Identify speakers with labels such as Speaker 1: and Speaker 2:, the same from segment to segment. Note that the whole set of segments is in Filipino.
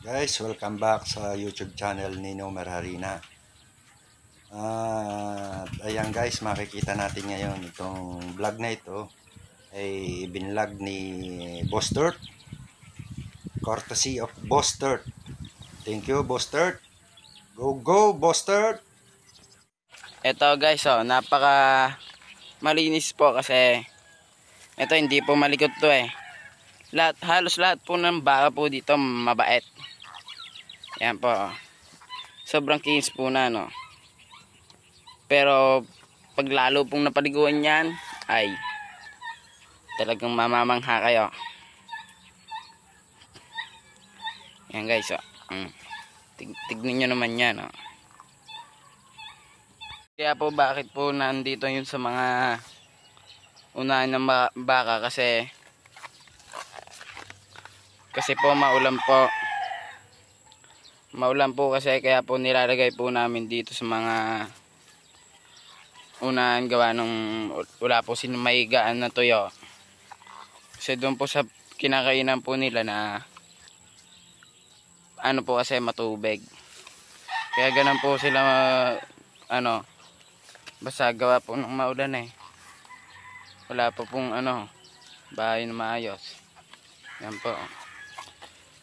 Speaker 1: Guys, welcome back sa YouTube channel ni Nomer Harina. Ayan guys, makikita natin ngayon itong vlog na ito ay binlog ni Boss Dirt, courtesy of Boss Dirt. Thank you, Boss Dirt. Go go, Boss Dirt.
Speaker 2: Ito guys, napaka malinis po kasi ito hindi po malikot to halos lahat po ng baka po dito mabait. Yan po. Sobrang kinis po na, no. Pero pag lalo pong napaliguan yan, ay talagang mamamangha kayo. Yan guys, tignan nyo naman yan, Kaya po bakit po nandito yun sa mga unahan ng baka kasi po maulan po kasi kaya po nilalagay po namin dito sa mga unahan gawa nung wala po sinamahigaan na tuyo. Kasi doon po sa kinakainan po nila na ano po kasi matubig. Kaya ganun po sila basta gawa po ng maulan wala po pong bahay na maayos. Yan po.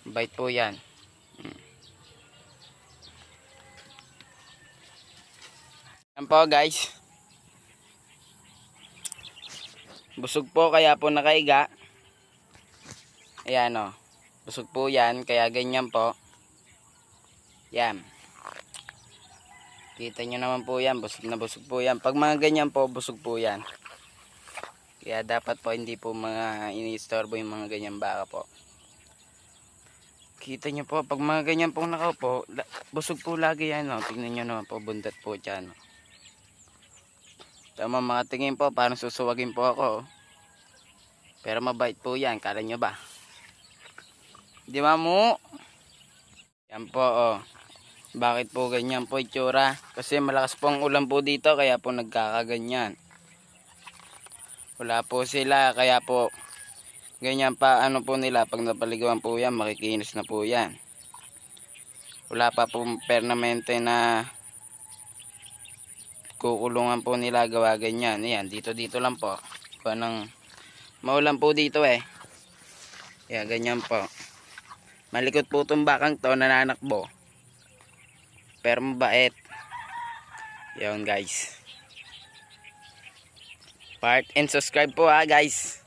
Speaker 2: Bait po yan. Yan po guys. Busog po kaya po nakaiga. Ayan busog po yan kaya ganyan po. Yan. Kita nyo naman po yan. Busog na busog po yan. Pag mga ganyan po busog po yan. Kaya dapat po hindi po mga iniistorbo yung mga ganyan baka po. Kita nyo po pag mga ganyan po nakaupo busog po lagi yan Tingnan nyo naman po bundat po dyan Tama mga tingin po parang susuwagin po ako Pero mabait po yan. Kala nyo ba? Di ba mo? Yan po Bakit po ganyan po itsura? Kasi malakas po ang ulan po dito kaya po nagkakaganyan. Wala po sila kaya po ganyan pa po nila pag napaligawan po yan makikinis na po yan. Wala pa po permanente na kukulungan po nila gawa ganyan. Yan dito lang po. Kung maulan po dito Kaya ganyan po. Malikot po itong bakang to nananakbo. Pero mabait. Yun guys. Part and subscribe po guys.